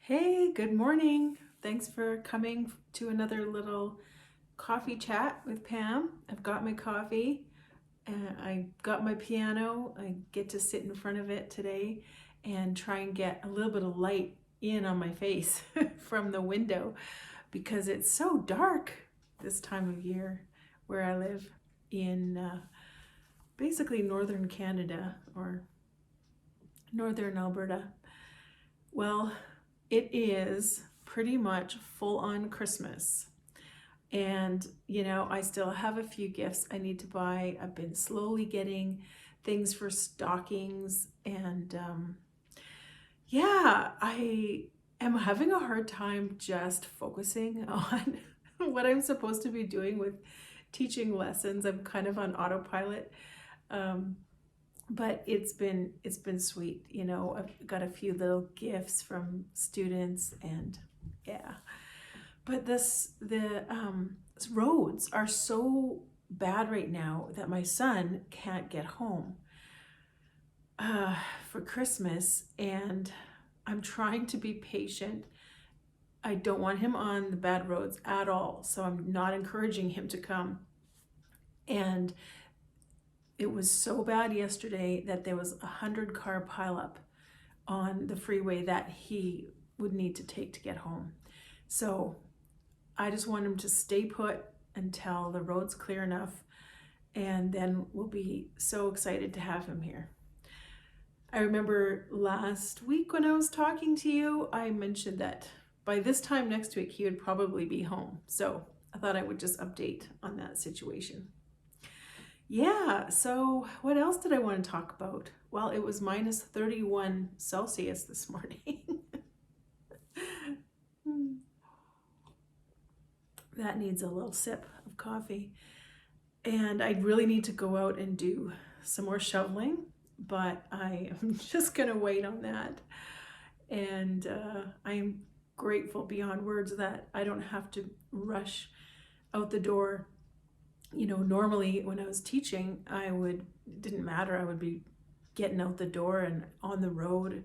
Hey, good morning. Thanks for coming to another little coffee chat with Pam. I've got my coffee and I got my piano. I get to sit in front of it today and try and get a little bit of light in on my face from the window because it's so dark this time of year where I live in basically northern Canada or northern Alberta. Well, it is pretty much full on Christmas. And, I still have a few gifts I need to buy. I've been slowly getting things for stockings. And yeah, I am having a hard time just focusing on what I'm supposed to be doing with teaching lessons. I'm kind of on autopilot. Um, but it's been sweet. I've got a few little gifts from students and yeah. But the roads are so bad right now that my son can't get home for Christmas, and I'm trying to be patient. I don't want him on the bad roads at all, so I'm not encouraging him to come. And it was so bad yesterday that there was 100-car pileup on the freeway that he would need to take to get home. So I just want him to stay put until the road's clear enough, and then we'll be so excited to have him here. I remember last week when I was talking to you, I mentioned that by this time next week he would probably be home. So I thought I would just update on that situation. Yeah, so what else did I want to talk about? Well, it was minus 31 Celsius this morning. That needs a little sip of coffee. And I really need to go out and do some more shoveling, but I am just going to wait on that. And I'm grateful beyond words that I don't have to rush out the door. Normally when I was teaching, didn't matter. I would be getting out the door and on the road.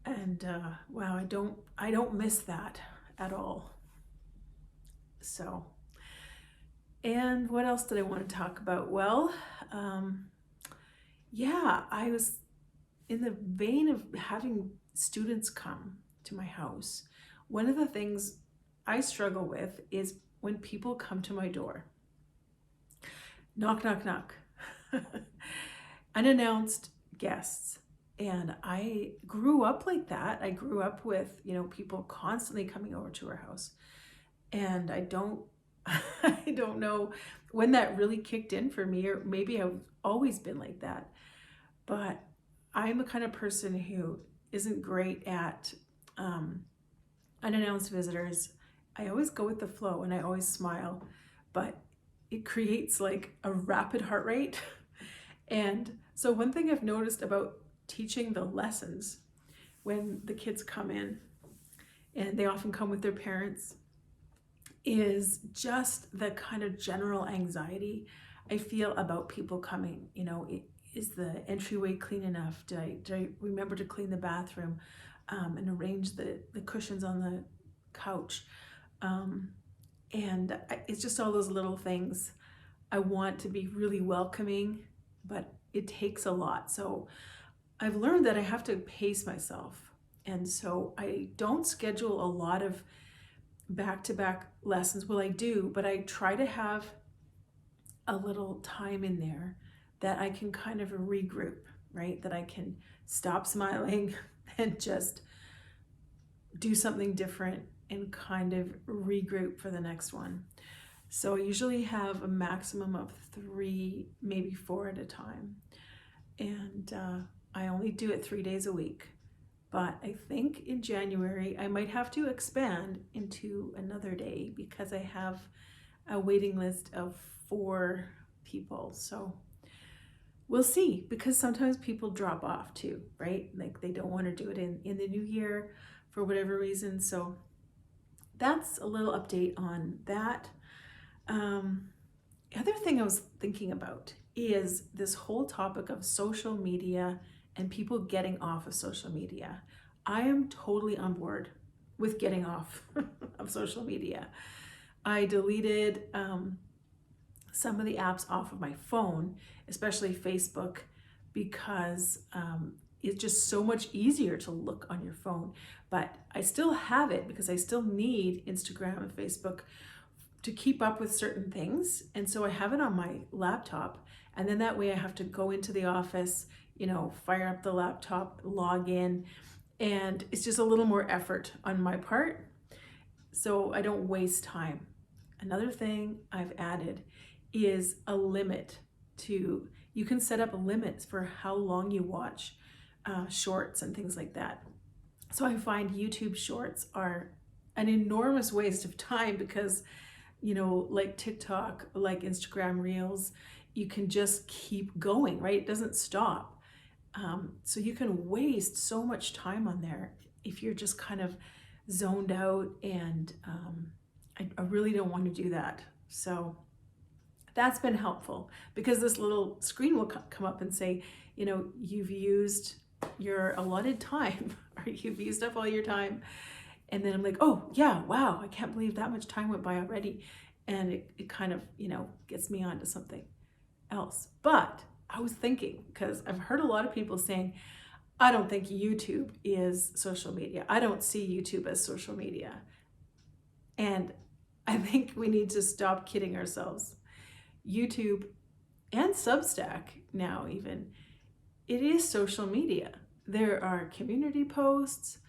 And wow, I don't miss that at all. So, and what else did I want to talk about? Well, yeah, I was in the vein of having students come to my house. One of the things I struggle with is when people come to my door. Knock, knock, knock. Unannounced guests. And I grew up like that. I grew up with, people constantly coming over to our house. And I don't I don't know when that really kicked in for me, or maybe I've always been like that. But I'm the kind of person who isn't great at unannounced visitors. I always go with the flow and I always smile, but it creates like a rapid heart rate. And so one thing I've noticed about teaching the lessons when the kids come in, and they often come with their parents, is just the kind of general anxiety I feel about people coming. Is the entryway clean enough? Did I remember to clean the bathroom and arrange the cushions on the couch? And it's just all those little things. I want to be really welcoming, but it takes a lot. So I've learned that I have to pace myself. And so I don't schedule a lot of back-to-back lessons. Well, I do, but I try to have a little time in there that I can kind of regroup, right? That I can stop smiling and just do something different and kind of regroup for the next one. So I usually have a maximum of 3, maybe 4 at a time. And I only do it 3 days a week. But I think in January, I might have to expand into another day because I have a waiting list of 4 people. So we'll see, because sometimes people drop off too, right? Like they don't want to do it in the new year for whatever reason. So that's a little update on that. The other thing I was thinking about is this whole topic of social media and people getting off of social media. I am totally on board with getting off of social media. I deleted some of the apps off of my phone, especially Facebook, because it's just so much easier to look on your phone. But I still have it because I still need Instagram and Facebook to keep up with certain things. And so I have it on my laptop. And then that way I have to go into the office, fire up the laptop, log in, and it's just a little more effort on my part. So I don't waste time. Another thing I've added is a limit you can set up limits for how long you watch shorts and things like that. So I find YouTube shorts are an enormous waste of time because, like TikTok, like Instagram Reels, you can just keep going, right? It doesn't stop. So you can waste so much time on there if you're just kind of zoned out, and I really don't want to do that. So that's been helpful because this little screen will come up and say, you've used your allotted time or you've used up all your time. And then I'm like, oh yeah, wow, I can't believe that much time went by already. And it kind of, gets me onto something else. But I was thinking, because I've heard a lot of people saying, I don't think YouTube is social media. I don't see YouTube as social media. And I think we need to stop kidding ourselves. YouTube and Substack now even, it is social media. There are community posts,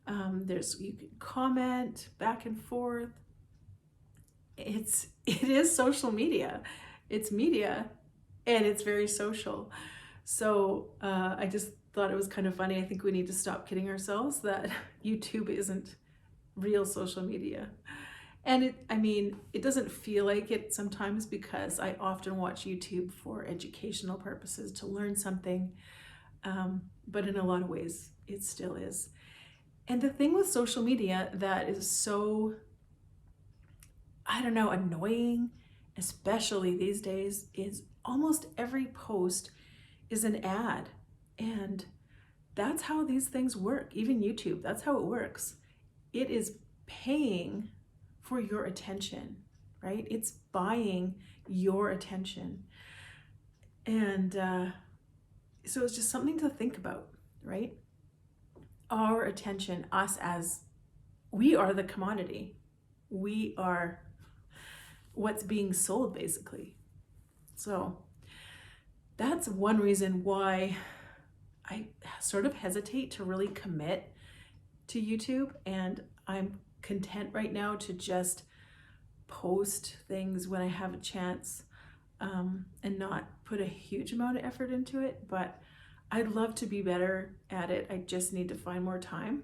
you can comment back and forth. It is social media. It's media and it's very social. So I just thought it was kind of funny. I think we need to stop kidding ourselves that YouTube isn't real social media. And it doesn't feel like it sometimes because I often watch YouTube for educational purposes to learn something. But in a lot of ways, it still is. And the thing with social media that is so, annoying, especially these days, is almost every post is an ad. And that's how these things work. Even YouTube, that's how it works. It is paying for your attention, right? It's buying your attention. And so it's just something to think about, right? Our attention, we are the commodity. We are what's being sold, basically. So that's one reason why I sort of hesitate to really commit to YouTube, and I'm content right now to just post things when I have a chance, and not put a huge amount of effort into it. But I'd love to be better at it. I just need to find more time.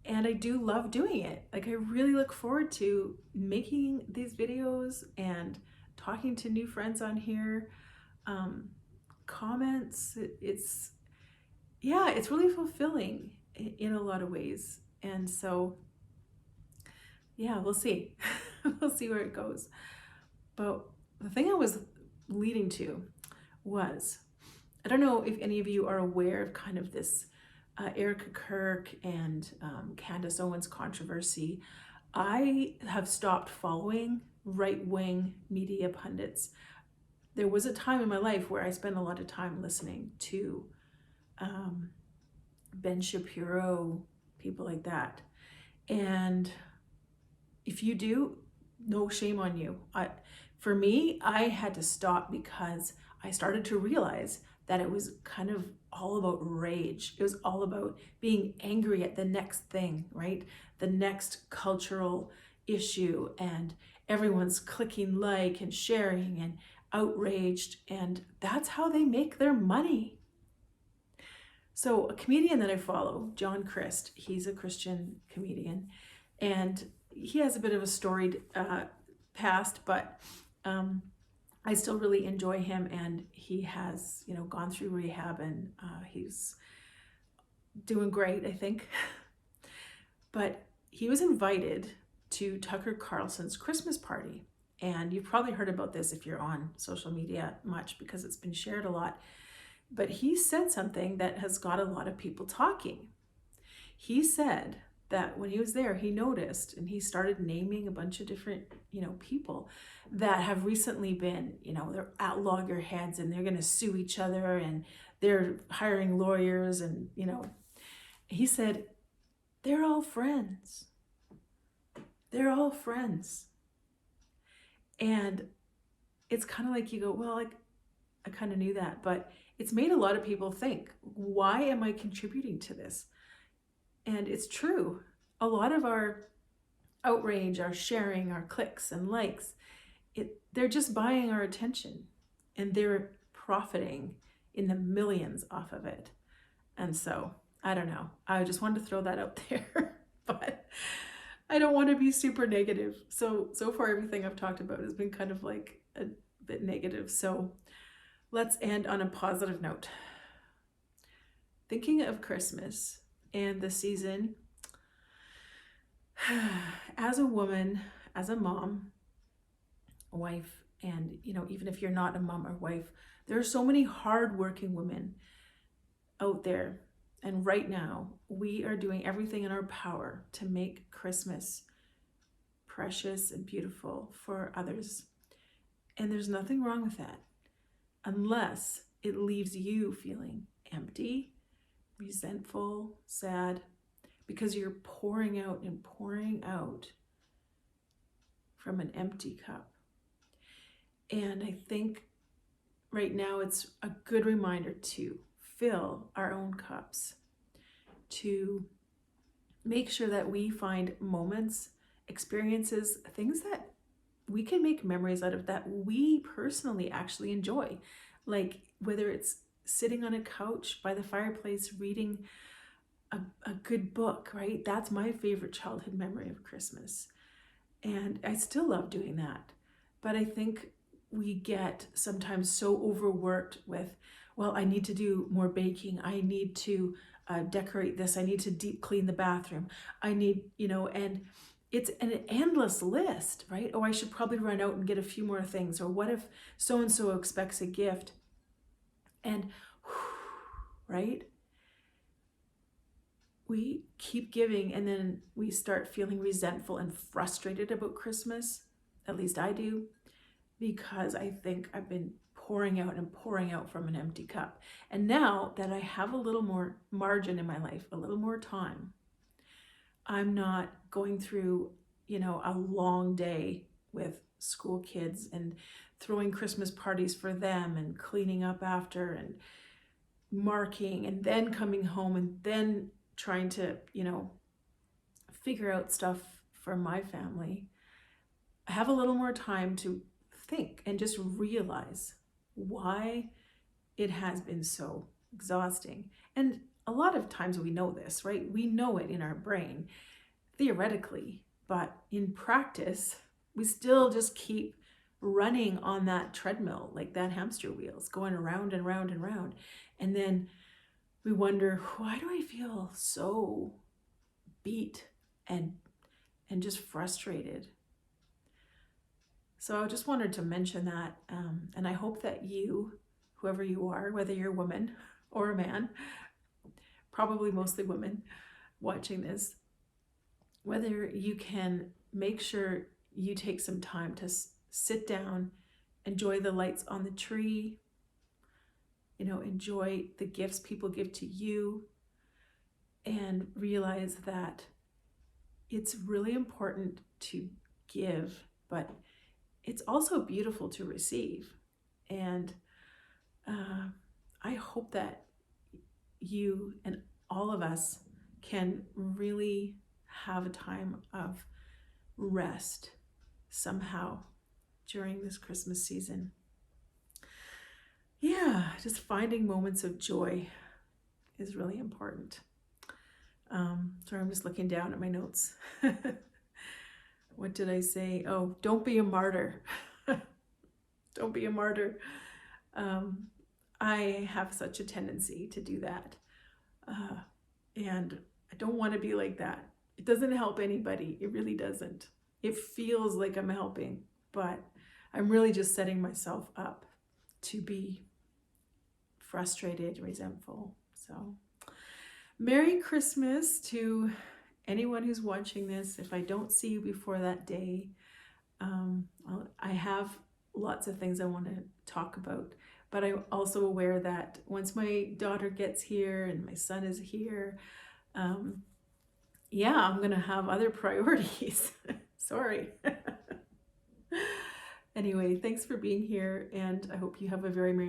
And I do love doing it. Like, I really look forward to making these videos and talking to new friends on here. Comments, it's really fulfilling in a lot of ways. And so, yeah, we'll see. We'll see where it goes. But the thing I was leading to was, I don't know if any of you are aware of kind of this Erica Kirk and Candace Owens controversy. I have stopped following right-wing media pundits. There was a time in my life where I spent a lot of time listening to Ben Shapiro, people like that. And if you do, no shame on you. For me, I had to stop because I started to realize that it was kind of all about rage. It was all about being angry at the next thing, right? The next cultural issue, and everyone's clicking like and sharing and outraged, and that's how they make their money. So a comedian that I follow, John Crist, he's a Christian comedian, and he has a bit of a storied past, but I still really enjoy him, and he has, gone through rehab, and he's doing great, I think. But he was invited to Tucker Carlson's Christmas party, and you've probably heard about this if you're on social media much because it's been shared a lot. But he said something that has got a lot of people talking. He said that when he was there, he noticed and he started naming a bunch of different, people that have recently been, they're at loggerheads and they're going to sue each other and they're hiring lawyers. And, he said, they're all friends. They're all friends. And it's kind of like you go, well, I kind of knew that, but it's made a lot of people think, why am I contributing to this? And it's true. A lot of our outrage, our sharing, our clicks and likes, they're just buying our attention and they're profiting in the millions off of it. And so, I don't know. I just wanted to throw that out there, but I don't want to be super negative. So far everything I've talked about has been kind of like a bit negative. So let's end on a positive note. Thinking of Christmas and the season, as a woman, as a mom, a wife, and even if you're not a mom or wife, there are so many hardworking women out there. And right now, we are doing everything in our power to make Christmas precious and beautiful for others. And there's nothing wrong with that, unless it leaves you feeling empty, resentful, sad, because you're pouring out and pouring out from an empty cup. And I think right now it's a good reminder to fill our own cups, to make sure that we find moments, experiences, things that we can make memories out of that we personally actually enjoy. Like whether it's sitting on a couch by the fireplace reading a good book, right? That's my favorite childhood memory of Christmas. And I still love doing that. But I think we get sometimes so overworked with, well, I need to do more baking. I need to decorate this. I need to deep clean the bathroom. I need, and it's an endless list, right? Oh, I should probably run out and get a few more things. Or what if so-and-so expects a gift? And, right? We keep giving and then we start feeling resentful and frustrated about Christmas. At least I do, because I think I've been pouring out from an empty cup. And now that I have a little more margin in my life, a little more time, I'm not going through, a long day with school kids and throwing Christmas parties for them and cleaning up after and marking and then coming home and then trying to, figure out stuff for my family. I have a little more time to think and just realize why it has been so exhausting. And a lot of times we know this, right? We know it in our brain, theoretically, but in practice, we still just keep running on that treadmill, like that hamster wheels, going around and round and round. And then we wonder, why do I feel so beat and just frustrated? So I just wanted to mention that, and I hope that you, whoever you are, whether you're a woman or a man, probably mostly women watching this, whether you can make sure you take some time to sit down, enjoy the lights on the tree, enjoy the gifts people give to you, and realize that it's really important to give, but it's also beautiful to receive. And I hope that you and all of us can really have a time of rest somehow during this Christmas season. Yeah, just finding moments of joy is really important. Sorry, I'm just looking down at my notes. What did I say? Oh, don't be a martyr. Don't be a martyr. I have such a tendency to do that. And I don't want to be like that. It doesn't help anybody. It really doesn't. It feels like I'm helping, but I'm really just setting myself up to be frustrated, resentful. So Merry Christmas to anyone who's watching this, if I don't see you before that day, I have lots of things I want to talk about, but I'm also aware that once my daughter gets here and my son is here, yeah, I'm gonna have other priorities. Sorry. Anyway, thanks for being here, and I hope you have a very Merry